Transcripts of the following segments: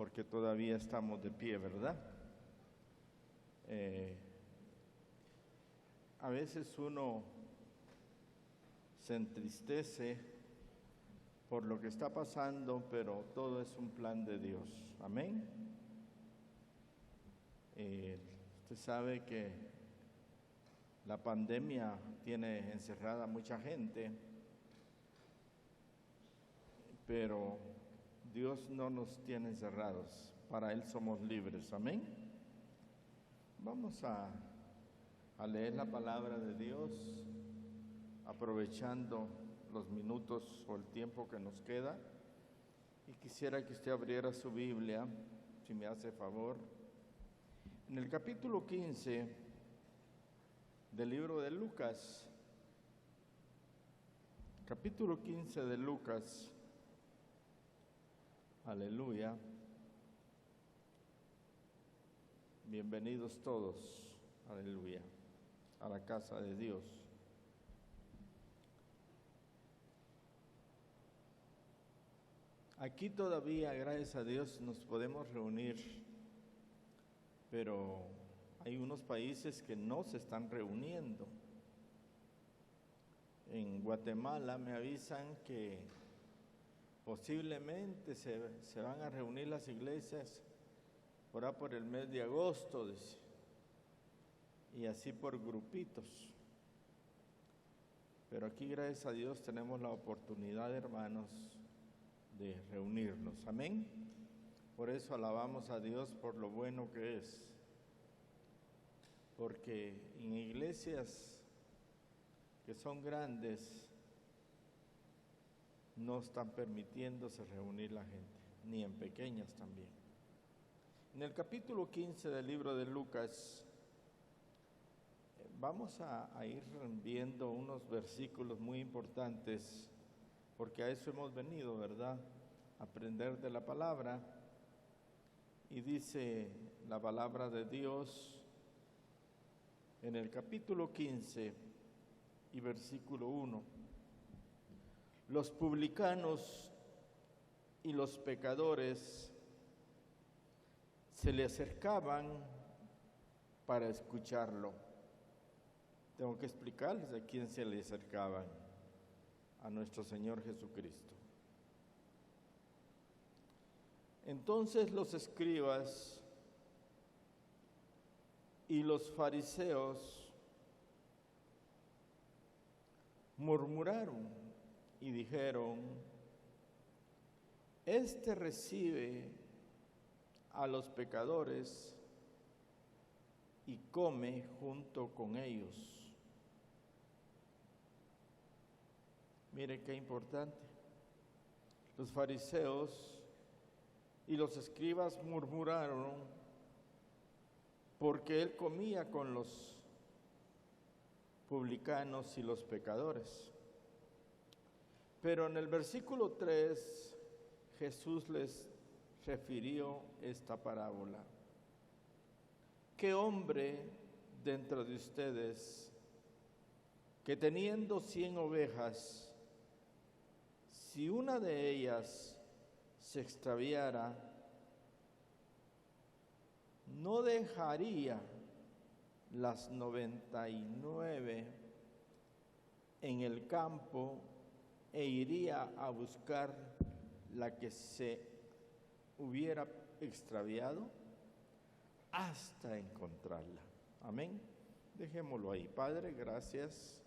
porque todavía estamos de pie, ¿verdad? A veces uno se entristece por lo que está pasando, pero todo es un plan de Dios. Amén. Usted sabe que la pandemia tiene encerrada a mucha gente, pero Dios no nos tiene encerrados, para Él somos libres. Amén. Vamos a leer la palabra de Dios, aprovechando los minutos o el tiempo que nos queda, y quisiera que usted abriera su Biblia, si me hace favor, en el capítulo 15 del libro de Lucas. Capítulo 15 de Lucas. Aleluya. Bienvenidos todos, aleluya, a la casa de Dios. Aquí todavía, gracias a Dios, nos podemos reunir, pero hay unos países que no se están reuniendo. En Guatemala me avisan que posiblemente se van a reunir las iglesias por el mes de agosto, dice, y así por grupitos. Pero aquí, gracias a Dios, tenemos la oportunidad, hermanos, de reunirnos. Amén. Por eso alabamos a Dios por lo bueno que es. Porque en iglesias que son grandes no están permitiéndose reunir la gente, ni en pequeñas también. En el capítulo 15 del libro de Lucas, vamos a ir viendo unos versículos muy importantes, porque a eso hemos venido, ¿verdad? A aprender de la palabra. Y dice la palabra de Dios en el capítulo 15 y versículo 1. Los publicanos y los pecadores se le acercaban para escucharlo. Tengo que explicarles a quién se le acercaban: a nuestro Señor Jesucristo. Entonces los escribas y los fariseos murmuraron y dijeron: este recibe a los pecadores y come junto con ellos. Mire qué importante. Los fariseos y los escribas murmuraron porque él comía con los publicanos y los pecadores. Pero en el versículo 3, Jesús les refirió esta parábola. ¿Qué hombre dentro de ustedes que teniendo 100 ovejas, si una de ellas se extraviara, no dejaría las 99 en el campo e iría a buscar la que se hubiera extraviado hasta encontrarla? Amén. Dejémoslo ahí. Padre, gracias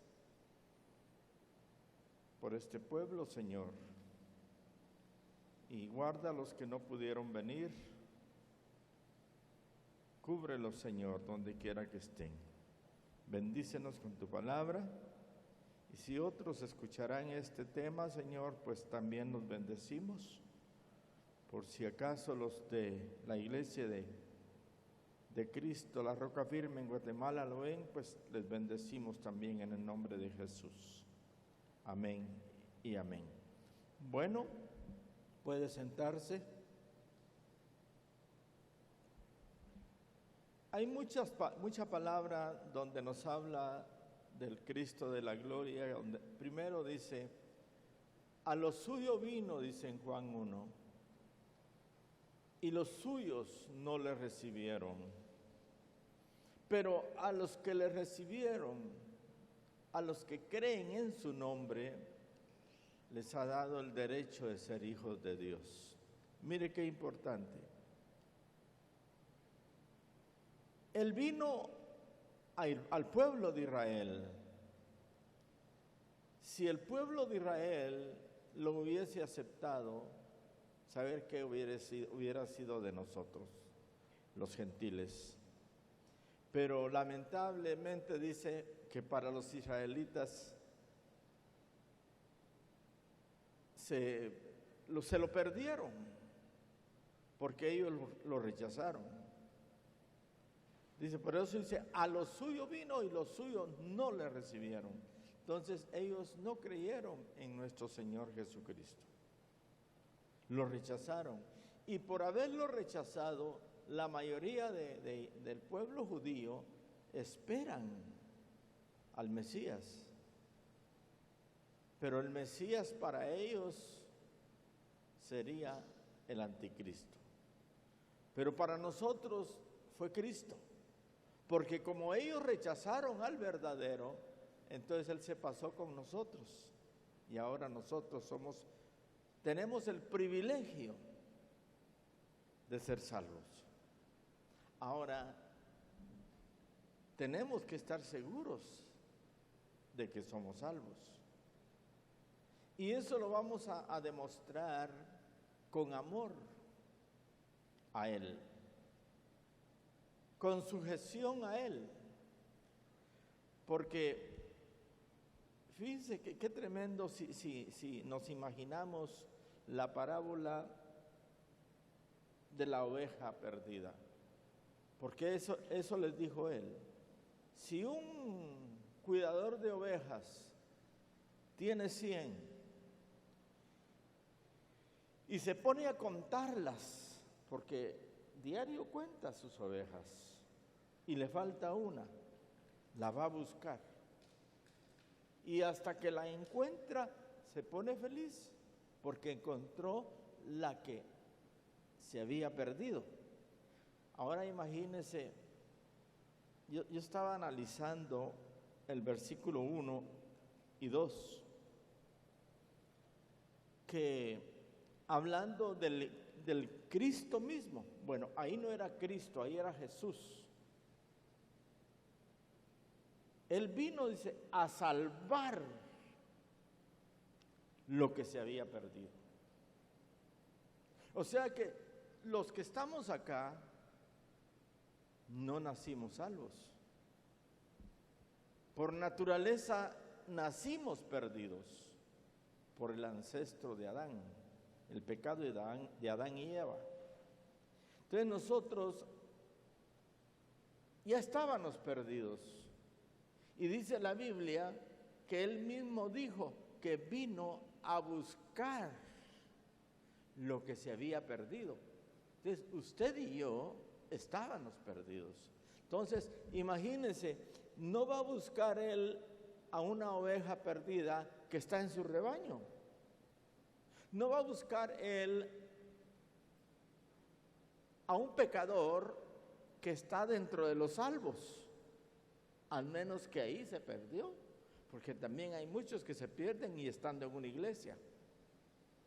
por este pueblo, Señor, y guarda a los que no pudieron venir. Cúbrelos, Señor, donde quiera que estén. Bendícenos con tu palabra, y si otros escucharán este tema, Señor, pues también nos bendecimos. Por si acaso los de la iglesia de Cristo, la Roca Firme en Guatemala lo ven, pues les bendecimos también en el nombre de Jesús. Amén y amén. Bueno, puede sentarse. Hay mucha palabra donde nos habla del Cristo de la gloria, donde primero dice: a lo suyo vino, dice en Juan 1, y los suyos no le recibieron. Pero a los que le recibieron, a los que creen en su nombre, les ha dado el derecho de ser hijos de Dios. Mire qué importante. Él vino al pueblo de Israel. Si el pueblo de Israel lo hubiese aceptado, saber qué hubiera sido de nosotros, los gentiles. Pero lamentablemente dice que para los israelitas se lo perdieron, porque ellos lo rechazaron. Dice, por eso dice, a los suyos vino y los suyos no le recibieron. Entonces ellos no creyeron en nuestro Señor Jesucristo. Lo rechazaron. Y por haberlo rechazado, la mayoría del pueblo judío esperan al Mesías. Pero el Mesías para ellos sería el anticristo. Pero para nosotros fue Cristo. Porque como ellos rechazaron al verdadero, entonces Él se pasó con nosotros. Y ahora nosotros tenemos el privilegio de ser salvos. Ahora, tenemos que estar seguros de que somos salvos. Y eso lo vamos a demostrar con amor a Él, con sujeción a Él. Porque, fíjense qué tremendo si nos imaginamos la parábola de la oveja perdida. Porque eso les dijo Él. Si un cuidador de ovejas tiene 100 y se pone a contarlas, porque diario cuenta sus ovejas y le falta una, la va a buscar. Y hasta que la encuentra, se pone feliz porque encontró la que se había perdido. Ahora imagínense, yo estaba analizando el versículo 1 y 2, que hablando del Cristo mismo, bueno, ahí no era Cristo, ahí era Jesús. Él vino, dice, a salvar lo que se había perdido. O sea que los que estamos acá no nacimos salvos. Por naturaleza nacimos perdidos por el ancestro de Adán, el pecado de Adán y Eva. Entonces nosotros ya estábamos perdidos. Y dice la Biblia que Él mismo dijo que vino a buscar lo que se había perdido. Entonces usted y yo estábamos perdidos. Entonces imagínense, no va a buscar Él a una oveja perdida que está en su rebaño. No va a buscar Él a un pecador que está dentro de los salvos, al menos que ahí se perdió, porque también hay muchos que se pierden y estando en una iglesia,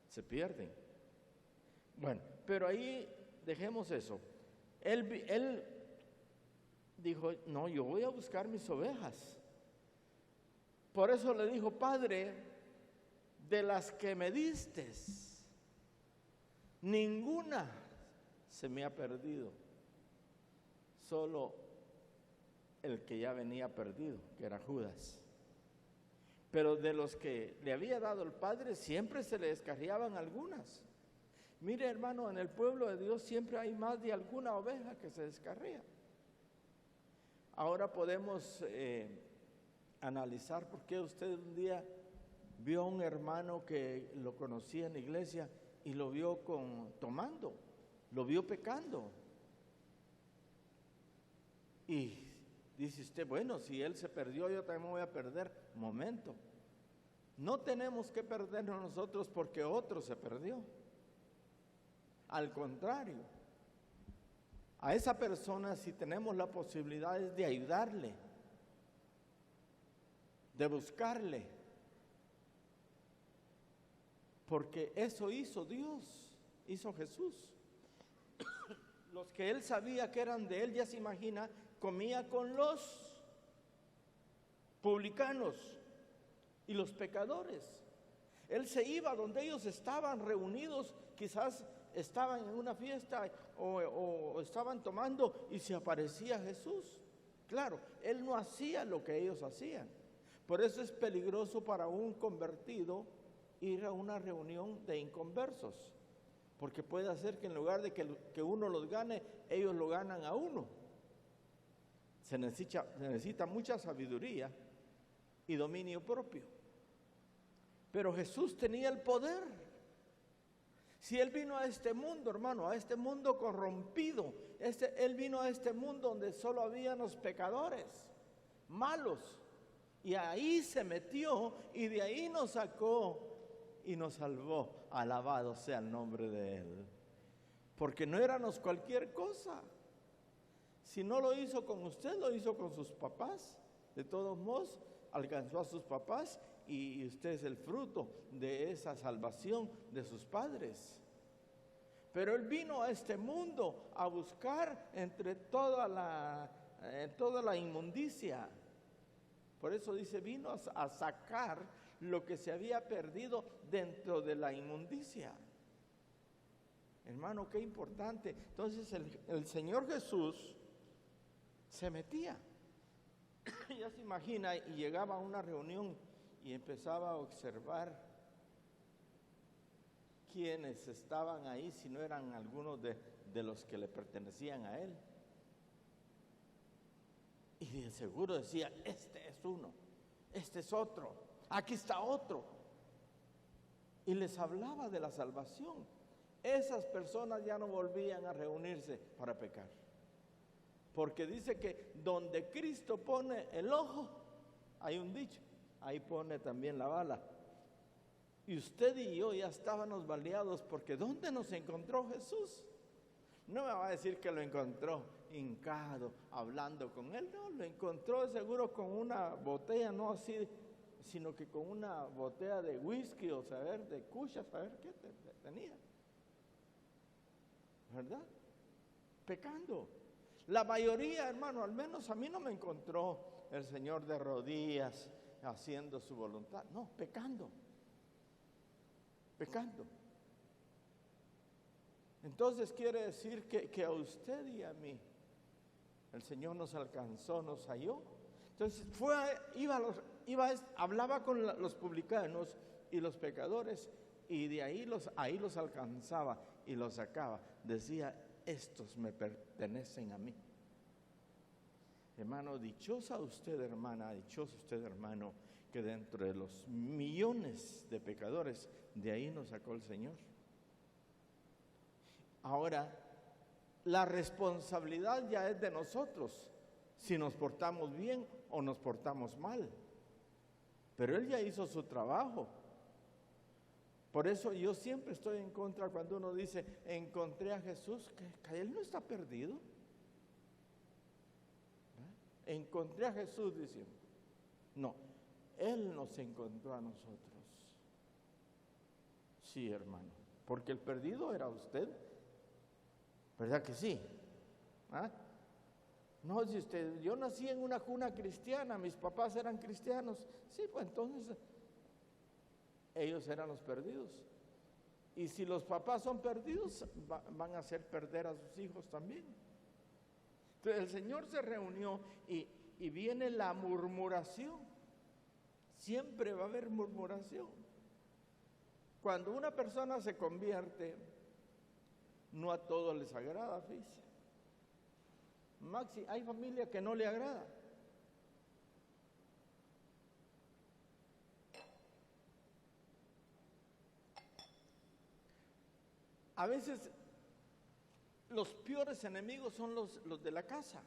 se pierden. Bueno, pero ahí dejemos eso. Él dijo, no, yo voy a buscar mis ovejas. Por eso le dijo, Padre, de las que me diste, ninguna se me ha perdido, solo el que ya venía perdido, que era Judas. Pero de los que le había dado el Padre, siempre se le descarriaban algunas. Mire, hermano, en el pueblo de Dios siempre hay más de alguna oveja que se descarría. Ahora podemos analizar por qué usted un día vio a un hermano que lo conocía en la iglesia y lo vio tomando, lo vio pecando. Y dice usted, bueno, si él se perdió, yo también me voy a perder. Momento, no tenemos que perdernos nosotros porque otro se perdió. Al contrario, A esa persona, si tenemos la posibilidad, es de ayudarle, de buscarle, porque eso hizo Dios, hizo Jesús. Los que él sabía que eran de él, ya se imagina, comía con los publicanos y los pecadores. Él se iba donde ellos estaban reunidos, quizás estaban en una fiesta o estaban tomando, y se aparecía Jesús. Claro, él no hacía lo que ellos hacían. Por eso es peligroso para un convertido ir a una reunión de inconversos, porque puede hacer que en lugar de que uno los gane, ellos lo ganan a uno. Se necesita mucha sabiduría y dominio propio. Pero Jesús tenía el poder. Si Él vino a este mundo, hermano, a este mundo corrompido, Él vino a este mundo donde solo habían los pecadores, malos, y ahí se metió y de ahí nos sacó y nos salvó. Alabado sea el nombre de Él. Porque no éramos cualquier cosa. Si no lo hizo con usted, lo hizo con sus papás. De todos modos, alcanzó a sus papás y usted es el fruto de esa salvación de sus padres. Pero Él vino a este mundo a buscar entre toda la inmundicia. Por eso dice, vino a sacar lo que se había perdido dentro de la inmundicia. Hermano, qué importante. Entonces el Señor Jesús se metía. Ya se imagina, y llegaba a una reunión y empezaba a observar quiénes estaban ahí, si no eran algunos de los que le pertenecían a Él. Y de seguro decía, este es uno, este es otro, aquí está otro. Y les hablaba de la salvación. Esas personas ya no volvían a reunirse para pecar. Porque dice que donde Cristo pone el ojo, hay un dicho, ahí pone también la bala. Y usted y yo ya estábamos baleados, porque ¿dónde nos encontró Jesús? No me va a decir que lo encontró hincado, hablando con Él. No, lo encontró seguro con una botella, no así, sino que con una botella de whisky o saber de cucha, saber qué tenía. ¿Verdad? Pecando. La mayoría, hermano, al menos a mí no me encontró el Señor de rodillas haciendo su voluntad. No, pecando. Pecando. Entonces quiere decir que a usted y a mí el Señor nos alcanzó, nos halló. Entonces hablaba con los publicanos y los pecadores, y de ahí los alcanzaba y los sacaba. Decía, estos me pertenecen a mí. Hermano, dichosa usted, hermana, dichoso usted, hermano, que dentro de los millones de pecadores, de ahí nos sacó el Señor. Ahora, la responsabilidad ya es de nosotros, si nos portamos bien o nos portamos mal. Pero Él ya hizo su trabajo. Por eso yo siempre estoy en contra cuando uno dice, encontré a Jesús, que Él no está perdido. Encontré a Jesús, diciendo. No, Él nos encontró a nosotros. Sí, hermano, porque el perdido era usted. ¿Verdad que sí? ¿Ah? No, si yo nací en una cuna cristiana, mis papás eran cristianos. Sí, pues entonces ellos eran los perdidos. Y si los papás son perdidos, van a hacer perder a sus hijos también. Entonces el Señor se reunió y viene la murmuración. Siempre va a haber murmuración. Cuando una persona se convierte, no a todos les agrada, fíjese. Maxi, hay familia que no le agrada. A veces los peores enemigos son los de la casa.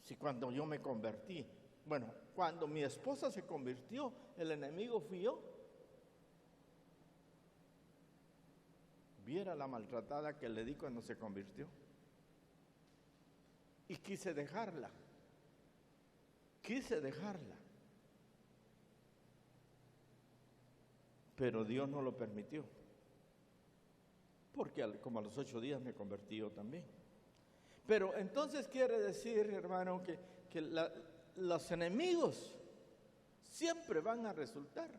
Si cuando yo me convertí, bueno, cuando mi esposa se convirtió, el enemigo fui yo. Viera la maltratada que le di cuando se convirtió. Y quise dejarla. Pero Dios no lo permitió. Porque como a los 8 días me convertí yo también. Pero entonces quiere decir, hermano, que los enemigos siempre van a resultar.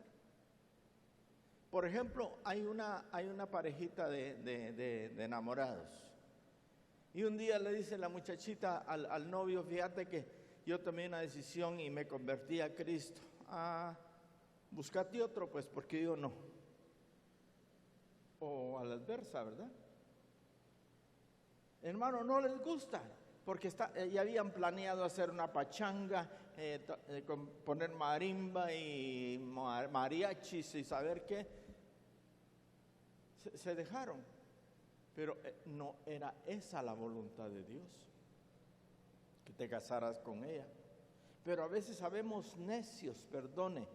Por ejemplo, hay una parejita de enamorados. Y un día le dice la muchachita al novio: fíjate que yo tomé una decisión y me convertí a Cristo. Búscate otro, pues, porque yo no. O a la adversa, ¿verdad? Hermano, no les gusta, porque ya habían planeado hacer una pachanga, poner marimba y mariachis y saber qué. Se dejaron, pero no era esa la voluntad de Dios, que te casaras con ella. Pero a veces sabemos necios, perdone.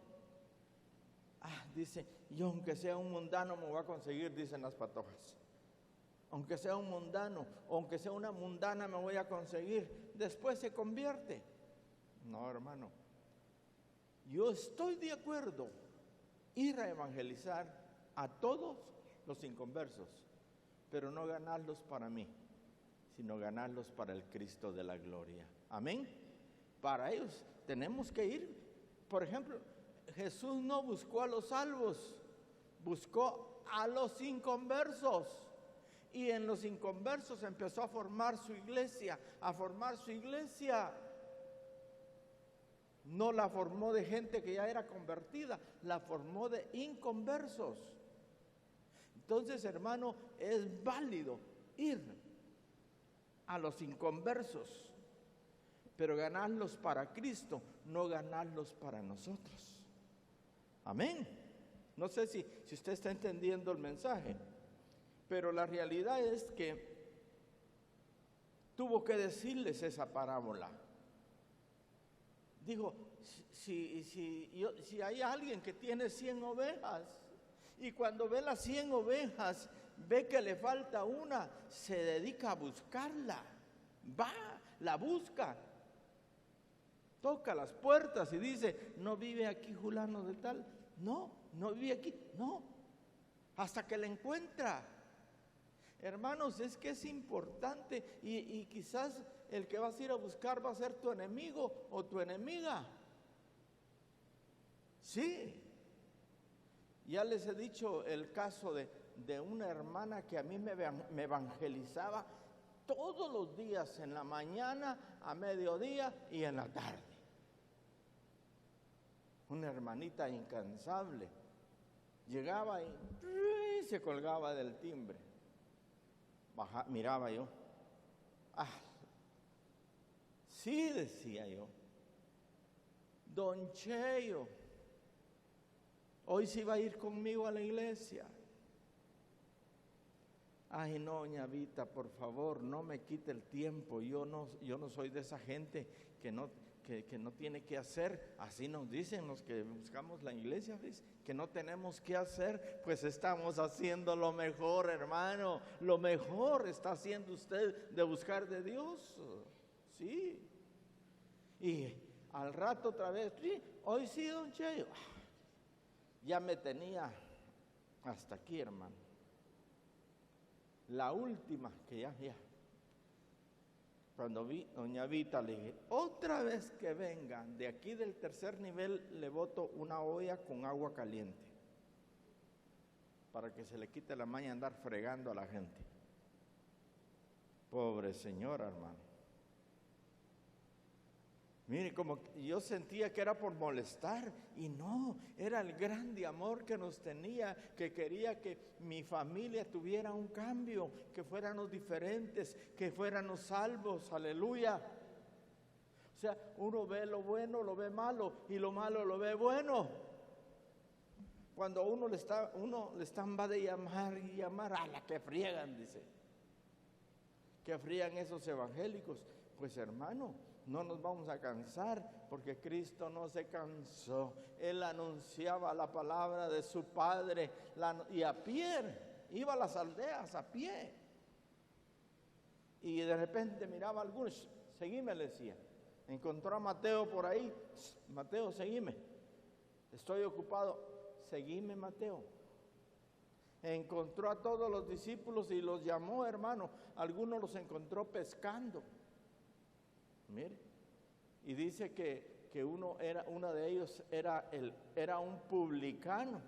Dice, yo aunque sea un mundano me voy a conseguir, dicen las patojas. Aunque sea un mundano, o aunque sea una mundana me voy a conseguir. Después se convierte. No, hermano. Yo estoy de acuerdo ir a evangelizar a todos los inconversos, pero no ganarlos para mí, sino ganarlos para el Cristo de la gloria. Amén. Para ellos tenemos que ir. Por ejemplo, Jesús no buscó a los salvos, buscó a los inconversos. Y en los inconversos empezó a formar su iglesia, No la formó de gente que ya era convertida, la formó de inconversos. Entonces, hermano, es válido ir a los inconversos, pero ganarlos para Cristo, no ganarlos para nosotros. Amén. No sé si usted está entendiendo el mensaje, pero la realidad es que tuvo que decirles esa parábola. Dijo, si hay alguien que tiene 100 ovejas y cuando ve las 100 ovejas, ve que le falta una, se dedica a buscarla, va, la busca, toca las puertas y dice, ¿no vive aquí fulano de tal? No vive aquí, no, hasta que la encuentra. Hermanos, es que es importante y quizás el que vas a ir a buscar va a ser tu enemigo o tu enemiga. Sí. Ya les he dicho el caso de una hermana que a mí me evangelizaba todos los días, en la mañana, a mediodía y en la tarde. Una hermanita incansable. Llegaba y se colgaba del timbre. Miraba yo. Sí, decía yo. Don Cheyo, hoy sí va a ir conmigo a la iglesia. Ay, no, doña Vita, por favor, no me quite el tiempo. Yo no soy de esa gente que no tiene que hacer. Así nos dicen los que buscamos la iglesia, ¿ves? Que no tenemos que hacer. Pues estamos haciendo lo mejor, hermano. Lo mejor está haciendo usted de buscar de Dios. Sí. Y al rato otra vez, sí, hoy sí, don Cheyo. Ya me tenía hasta aquí, hermano. La última que ya. Cuando vi doña Vita, le dije, otra vez que vengan, de aquí del tercer nivel le boto una olla con agua caliente, para que se le quite la maña andar fregando a la gente. Pobre señora, hermano. Mire, como yo sentía que era por molestar, y no, era el grande amor que nos tenía, que quería que mi familia tuviera un cambio, que fuéramos diferentes, que fuéramos salvos, aleluya. O sea, uno ve lo bueno, lo ve malo, y lo malo lo ve bueno. Cuando uno le están va de llamar y llamar, a la que friegan, dice. Que friegan esos evangélicos. Pues hermano, no nos vamos a cansar, porque Cristo no se cansó. Él anunciaba la palabra de su Padre, y a Pierre iba a las aldeas a pie. Y de repente miraba a algunos, seguime, le decía. Encontró a Mateo por ahí, Mateo, seguime. Estoy ocupado, seguime, Mateo. Encontró a todos los discípulos y los llamó, hermano. Algunos los encontró pescando. Mire, y dice que uno de ellos era un publicano.